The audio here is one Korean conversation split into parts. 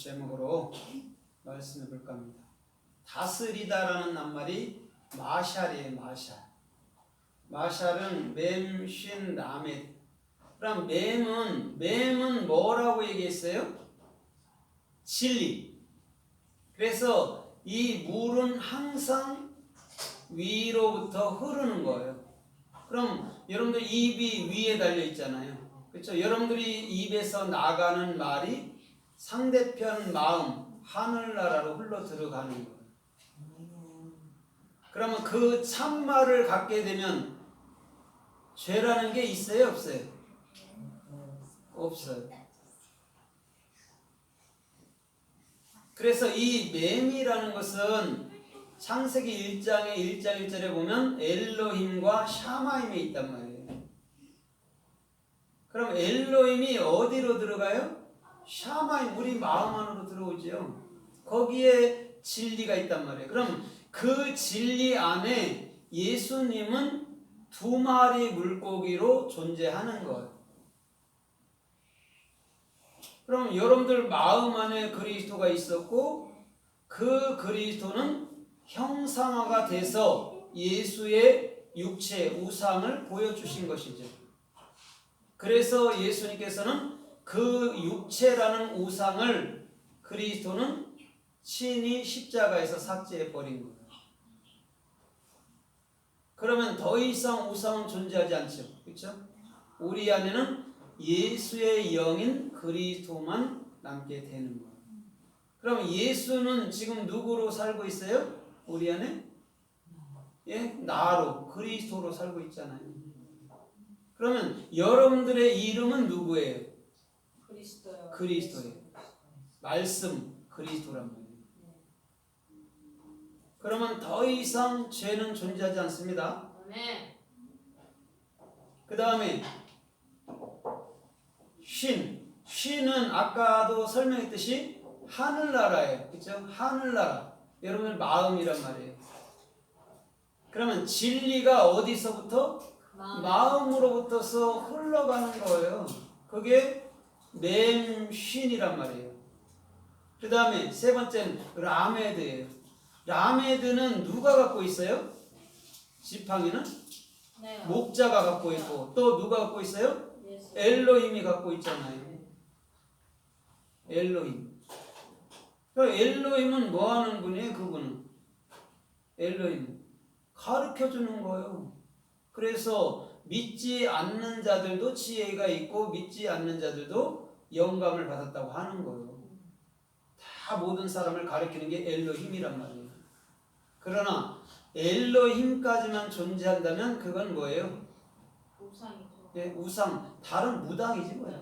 제목으로 말씀해 볼까 합니다. 다스리다라는 낱말이 마샬이에요. 마샬은 맴, 쉰, 라멧. 그럼 맴은 뭐라고 얘기했어요? 진리. 그래서 이 물은 항상 위로부터 흐르는 거예요. 그럼 여러분들 입이 위에 달려 있잖아요. 그렇죠? 여러분들이 입에서 나가는 말이 상대편 마음, 하늘나라로 흘러 들어가는 거예요. 그러면 그 참말을 갖게 되면 죄라는 게 있어요? 없어요? 없어요. 그래서 이 맴이라는 것은 창세기 1장의 1장 1절에 보면 엘로힘과 샤마임에 있단 말이에요. 그럼 엘로힘이 어디로 들어가요? 샤마임, 우리 마음 안으로 들어오죠. 거기에 진리가 있단 말이에요. 그럼 그 진리 안에 예수님은 두 마리 물고기로 존재하는 거예요. 그럼 여러분들 마음 안에 그리스도가 있었고 그 그리스도는 형상화가 돼서 예수의 육체, 우상을 보여주신 것이죠. 그래서 예수님께서는 그 육체라는 우상을 그리스도는 친히 십자가에서 삭제해 버린 거예요. 그러면 더 이상 우상은 존재하지 않죠. 그렇죠? 우리 안에는 예수의 영인 그리스도만 남게 되는 거예요. 그럼 예수는 지금 누구로 살고 있어요? 우리 안에? 예, 나로, 그리스도로 살고 있잖아요. 그러면 여러분들의 이름은 누구예요? 그리스도예요. 말씀, 그리스도란 말이에요. 그러면 더 이상 죄는 존재하지 않습니다. 그 다음에 쉰은 아까도 설명했듯이 하늘나라예요. 그렇죠? 하늘나라. 여러분들 마음이란 말이에요. 그러면 진리가 어디서부터? 마음으로부터서 흘러가는 거예요. 그게 맴쉰이란 말이에요. 그 다음에 세 번째는 라메드예요. 라메드는 누가 갖고 있어요? 지팡이는? 목자가 갖고 있고 또 누가 갖고 있어요? 엘로힘이 갖고 있잖아요. 엘로힘. 엘로힘은 뭐 하는 분이에요? 그분은 엘로힘 가르쳐 주는 거예요. 그래서 믿지 않는 자들도 지혜가 있고 믿지 않는 자들도 영감을 받았다고 하는 거예요. 다 모든 사람을 가르치는 게 엘로힘이란 말이에요. 그러나 엘로힘까지만 존재한다면 그건 뭐예요? 우상이죠. 예, 우상, 다른 무당이지 뭐야.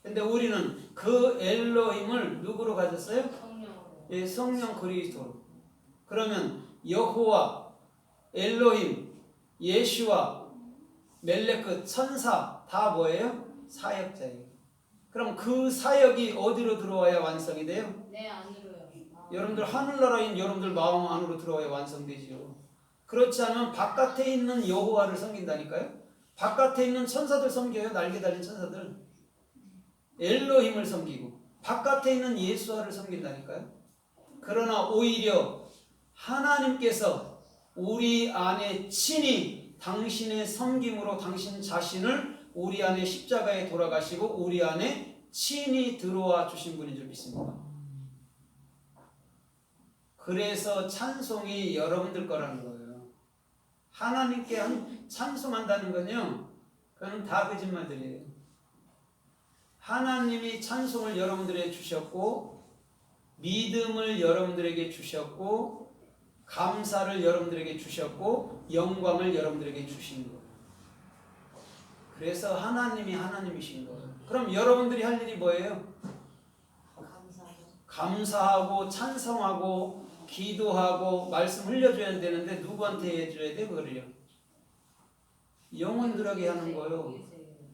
근데 우리는 그 엘로힘을 누구로 가졌어요? 성령으로. 예, 성령 그리스도로. 그러면 여호와, 엘로힘, 예슈와, 멜레크, 천사 다 뭐예요? 사역자예요. 그럼 그 사역이 어디로 들어와야 완성이 돼요? 내 안으로요. 여러분들 하늘나라인 여러분들 마음 안으로 들어와야 완성되지요. 그렇지 않으면 바깥에 있는 여호와를 섬긴다니까요. 바깥에 있는 천사들 섬겨요. 날개 달린 천사들. 엘로힘을 섬기고 바깥에 있는 예수와를 섬긴다니까요. 그러나 오히려 하나님께서 우리 안에 친히 당신의 섬김으로 당신 자신을 우리 안에 십자가에 돌아가시고 우리 안에 친히 들어와 주신 분인 줄 믿습니다. 그래서 찬송이 여러분들 거라는 거예요. 하나님께 찬송한다는 건요, 그건 다 거짓말들이에요. 하나님이 찬송을 여러분들에게 주셨고 믿음을 여러분들에게 주셨고 감사를 여러분들에게 주셨고 영광을 여러분들에게 주신 거예요. 그래서 하나님이 하나님이신 거예요. 그럼 여러분들이 할 일이 뭐예요? 감사하고 찬송하고 기도하고 말씀 흘려줘야 되는데 누구한테 해줘야 돼? 그거를요? 영혼들에게 하는 거예요.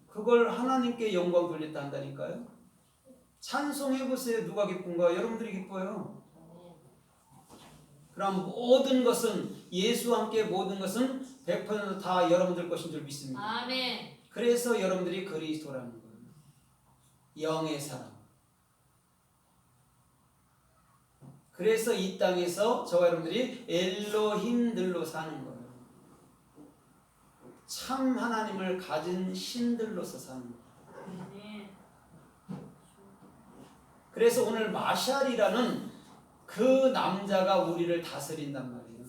그걸 하나님께 영광 돌렸다 한다니까요. 찬송해보세요. 누가 기쁜가? 여러분들이 기뻐요. 그럼 모든 것은 예수와 함께 모든 것은 100% 다 여러분들 것인 줄 믿습니다. 아멘. 그래서 여러분들이 그리스도라는 거예요. 영의 사람. 그래서 이 땅에서 저와 여러분들이 엘로힘들로 사는 거예요. 참 하나님을 가진 신들로서 사는 거예요. 그래서 오늘 마샬이라는 그 남자가 우리를 다스린단 말이에요.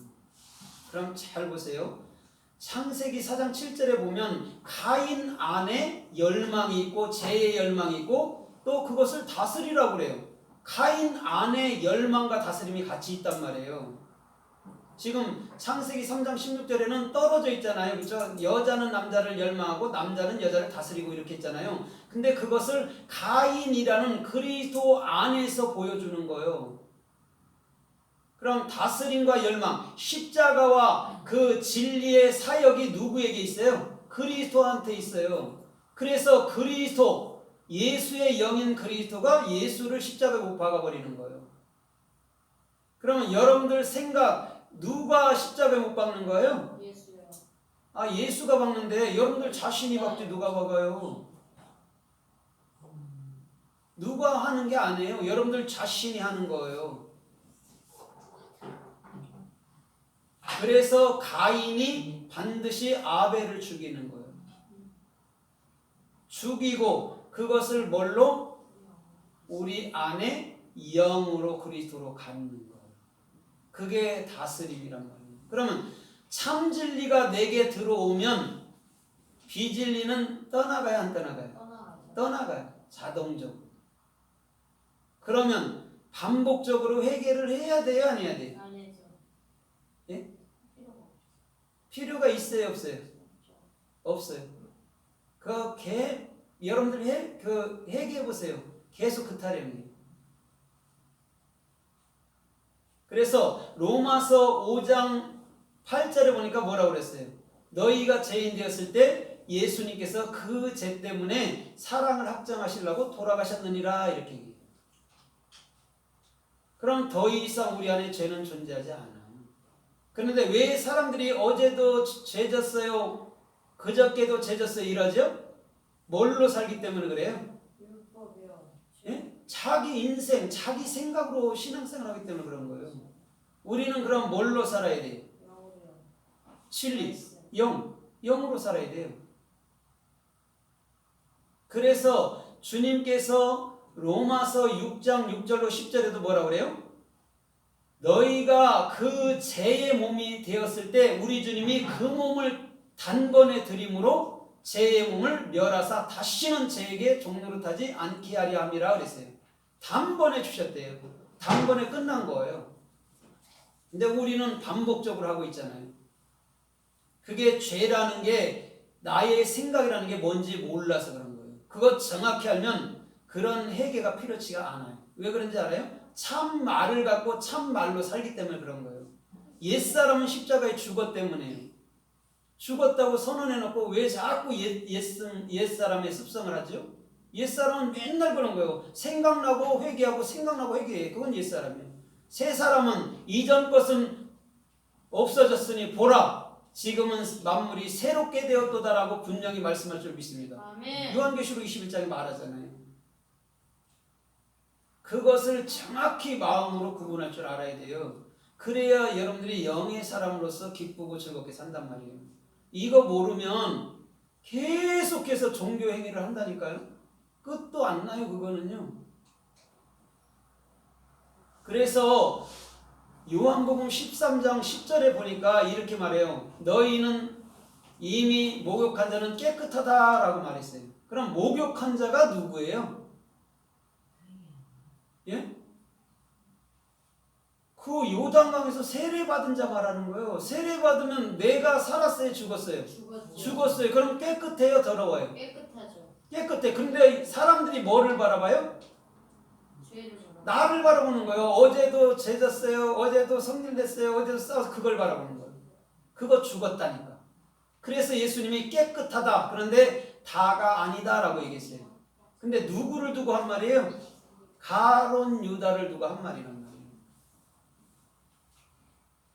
그럼 잘 보세요. 창세기 4장 7절에 보면 가인 안에 열망이 있고 죄의 열망이 있고 또 그것을 다스리라고 그래요. 가인 안에 열망과 다스림이 같이 있단 말이에요. 지금 창세기 3장 16절에는 떨어져 있잖아요. 그렇죠? 여자는 남자를 열망하고 남자는 여자를 다스리고 이렇게 있잖아요. 근데 그것을 가인이라는 그리스도 안에서 보여주는 거예요. 그럼 다스림과 열망, 십자가와 그 진리의 사역이 누구에게 있어요? 그리스도한테 있어요. 그래서 그리스도, 예수의 영인 그리스도가 예수를 십자가에 못 박아버리는 거예요. 그러면 여러분들 생각, 누가 십자가에 못 박는 거예요? 예수요. 아, 예수가 박는데 여러분들 자신이 박지 누가 박아요? 누가 하는 게 아니에요. 여러분들 자신이 하는 거예요. 그래서 가인이 반드시 아벨을 죽이는 거예요. 죽이고 그것을 뭘로? 우리 안에 영으로 그리스도로 갖는 거예요. 그게 다스림이란 말이에요. 그러면 참 진리가 내게 들어오면 비진리는 떠나가야 안 떠나가요? 떠나가요. 자동적으로. 그러면 반복적으로 회개를 해야 돼요? 안 해야 돼요? 안 해죠. 예? 필요가 있어요? 없어요? 없어요. 여러분들 회개해 보세요. 계속 그 타령이에요. 그래서 로마서 5장 8절에 보니까 뭐라고 그랬어요? 너희가 죄인 되었을 때 예수님께서 그 죄 때문에 사랑을 확정하시려고 돌아가셨느니라 이렇게 얘기해요. 그럼 더 이상 우리 안에 죄는 존재하지 않아요. 그런데 왜 사람들이 어제도 죄졌어요, 그저께도 죄졌어요 이러죠? 뭘로 살기 때문에 그래요? 율법이요. 예? 자기 인생, 자기 생각으로 신앙생활 하기 때문에 그런 거예요. 우리는 그럼 뭘로 살아야 돼요? 영으로요. 진리, 영으로 살아야 돼요. 그래서 주님께서 로마서 6장 6절로 10절에도 뭐라고 그래요? 너희가 그 죄의 몸이 되었을 때 우리 주님이 그 몸을 단번에 드림으로 죄의 몸을 멸하사 다시는 죄에게 종노릇하지 않게 하리 함이라 그랬어요. 단번에 주셨대요. 단번에 끝난 거예요. 근데 우리는 반복적으로 하고 있잖아요. 그게 죄라는 게 나의 생각이라는 게 뭔지 몰라서 그런 거예요. 그것 정확히 알면 그런 회개가 필요치가 않아요. 왜 그런지 알아요? 참 말을 갖고 참 말로 살기 때문에 그런 거예요. 옛사람은 십자가에 죽었 때문에요. 죽었다고 선언해놓고 왜 자꾸 옛사람의 습성을 하죠? 옛사람은 맨날 그런 거예요. 생각나고 회개하고 생각나고 회개해. 그건 옛사람이에요. 새 사람은 이전 것은 없어졌으니 보라 지금은 만물이 새롭게 되었도다라고 분명히 말씀할 줄 믿습니다. 아멘. 요한계시록 21장에 말하잖아요. 그것을 정확히 마음으로 구분할 줄 알아야 돼요. 그래야 여러분들이 영의 사람으로서 기쁘고 즐겁게 산단 말이에요. 이거 모르면 계속해서 종교 행위를 한다니까요. 끝도 안 나요. 그거는요. 그래서 요한복음 13장 10절에 보니까 이렇게 말해요. 너희는 이미 목욕한 자는 깨끗하다라고 말했어요. 그럼 목욕한 자가 누구예요? 예? 그 요단강에서 세례받은 자 말하는 거예요. 세례받으면 내가 살았어요? 죽었어요? 죽었어요. 그럼 깨끗해요? 더러워요? 깨끗하죠. 깨끗해. 근데 사람들이 뭐를 바라봐요? 죄를 나를 바라보는 거예요. 어제도 죄졌어요. 어제도 성질냈어요. 어제도 싸워서 그걸 바라보는 거예요. 그거 죽었다니까. 그래서 예수님이 깨끗하다. 그런데 다가 아니다라고 얘기했어요. 근데 누구를 두고 한 말이에요? 가론 유다를 두고 한 말이란 말이에요.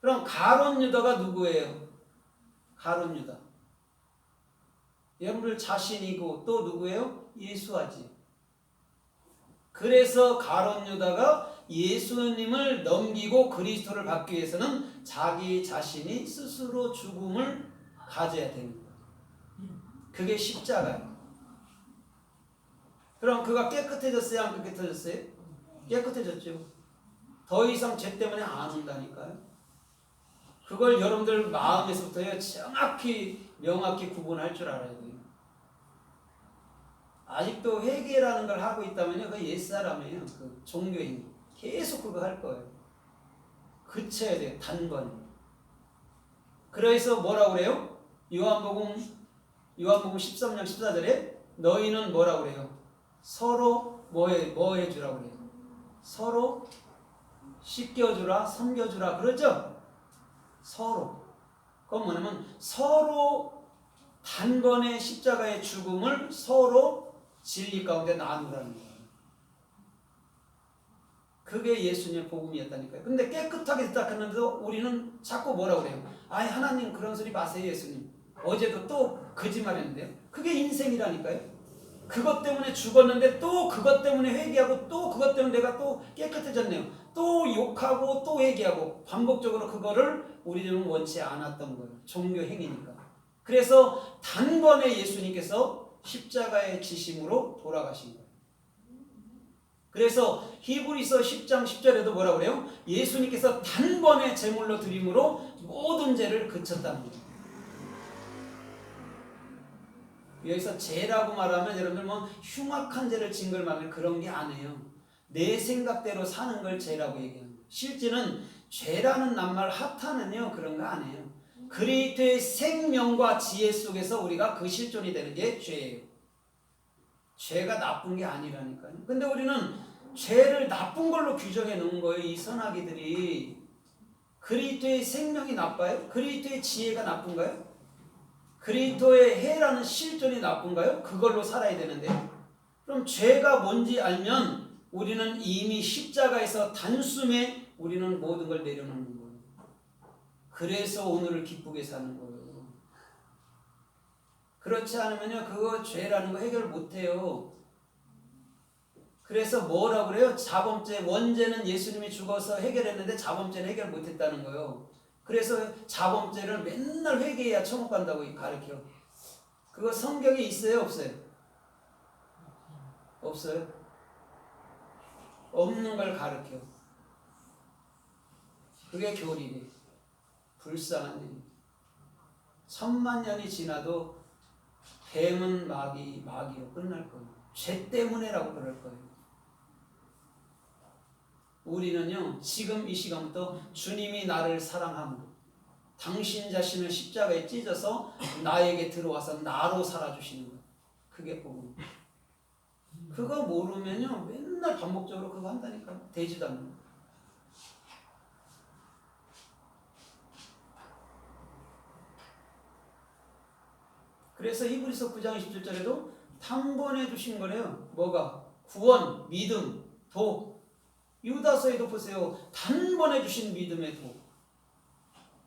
그럼 가론 유다가 누구예요? 가론 유다. 여러분들 자신이고 또 누구예요? 예수하지. 그래서 가론 유다가 예수님을 넘기고 그리스도를 받기 위해서는 자기 자신이 스스로 죽음을 가져야 되는 거예요. 그게 십자가예요. 그럼 그가 깨끗해졌어요? 안 깨끗해졌어요? 깨끗해졌죠. 더 이상 죄 때문에 안 온다니까요. 그걸 여러분들 마음에서부터요 정확히 명확히 구분할 줄 알아야 돼요. 아직도 회개라는 걸 하고 있다면요, 그 옛사람이에요. 그 종교인 계속 그거 할 거예요. 그쳐야 돼요. 단번에. 그래서 뭐라고 그래요? 요한복음 13장 14절에 너희는 뭐라고 그래요? 서로 뭐 해주라고 그래요? 서로 씻겨주라, 섬겨주라 그러죠? 서로. 그건 뭐냐면 서로 단번에 십자가의 죽음을 서로 진리 가운데 나누라는 거예요. 그게 예수님의 복음이었다니까요. 근데 깨끗하게 됐다 했는데도 우리는 자꾸 뭐라고 그래요? 아니 하나님 그런 소리 마세요 예수님. 어제도 또 거짓말했는데요. 그게 인생이라니까요. 그것 때문에 죽었는데 또 그것 때문에 회개하고 또 그것 때문에 내가 또 깨끗해졌네요. 또 욕하고 또 회개하고 반복적으로 그거를 우리는 원치 않았던 거예요. 종교 행위니까. 그래서 단번에 예수님께서 십자가의 지심으로 돌아가신 거예요. 그래서 히브리서 10장 10절에도 뭐라고 그래요? 예수님께서 단번에 제물로 드림으로 모든 죄를 그쳤다는 거예요. 여기서 죄라고 말하면 여러분들 뭐 흉악한 죄를 진 걸 말하는 그런 게 아니에요. 내 생각대로 사는 걸 죄라고 얘기하는 거예요. 실제는 죄라는 낱말 하타는요 그런 거 아니에요. 그리스도의 생명과 지혜 속에서 우리가 그 실존이 되는 게 죄예요. 죄가 나쁜 게 아니라니까요. 근데 우리는 죄를 나쁜 걸로 규정해 놓은 거예요. 이 선악이들이. 그리스도의 생명이 나빠요? 그리스도의 지혜가 나쁜가요? 그리스도의 해라는 실존이 나쁜가요? 그걸로 살아야 되는데. 그럼 죄가 뭔지 알면 우리는 이미 십자가에서 단숨에 우리는 모든 걸 내려놓는 거예요. 그래서 오늘을 기쁘게 사는 거예요. 그렇지 않으면요 그거 죄라는 거 해결 못해요. 그래서 뭐라고 그래요? 자범죄 원죄는 예수님이 죽어서 해결했는데 자범죄는 해결 못했다는 거예요. 그래서 자범죄를 맨날 회개해야 천국 간다고 가르쳐. 그거 성경에 있어요? 없어요? 없어요? 없는 걸 가르쳐. 그게 교리래. 불쌍한 일. 1000만 년이 지나도 뱀은 마귀로 끝날 거예요. 죄 때문에라고 그럴 거예요. 우리는요 지금 이 시간부터 주님이 나를 사랑함으로 당신 자신을 십자가에 찢어서 나에게 들어와서 나로 살아주시는 거예요. 그게 복음. 그거 모르면요 맨날 반복적으로 그거 한다니까 되지도 않는 거예요. 그래서 히브리서 9장 27절에도 단번에 주신 거래요. 뭐가? 구원, 믿음, 도. 유다서에도 보세요. 단번에 주신 믿음의 도.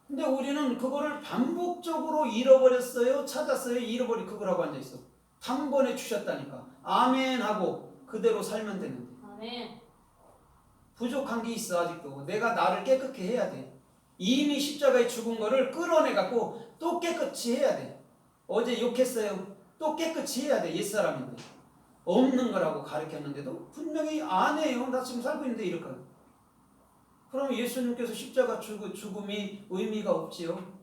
근데 우리는 그거를 반복적으로 잃어버렸어요. 찾았어요. 잃어버리고 그걸 하고 앉아있어. 단번에 주셨다니까. 아멘 하고 그대로 살면 되는데. 아멘. 부족한 게 있어 아직도. 내가 나를 깨끗게 해야 돼. 이미 십자가에 죽은 거를 끌어내갖고 또 깨끗이 해야 돼. 어제 욕했어요. 또 깨끗이 해야 돼. 옛사람인데. 없는 거라고 가르쳤는데도 분명히 안 해요. 나 지금 살고 있는데 이렇게. 그럼 예수님께서 십자가 죽음이 의미가 없지요.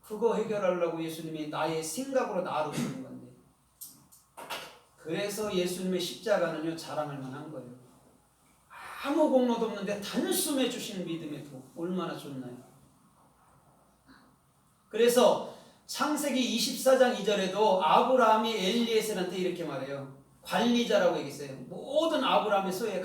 그거 해결하려고 예수님이 나의 생각으로 나로 주는 건데. 그래서 예수님의 십자가는요 자랑할 만한 거예요. 아무 공로도 없는데 단숨에 주시는 믿음의 도. 얼마나 좋나요. 그래서 창세기 24장 2절에도 아브라함이 엘리에셀한테 이렇게 말해요. 관리자라고 얘기했어요. 모든 아브라함의 소유의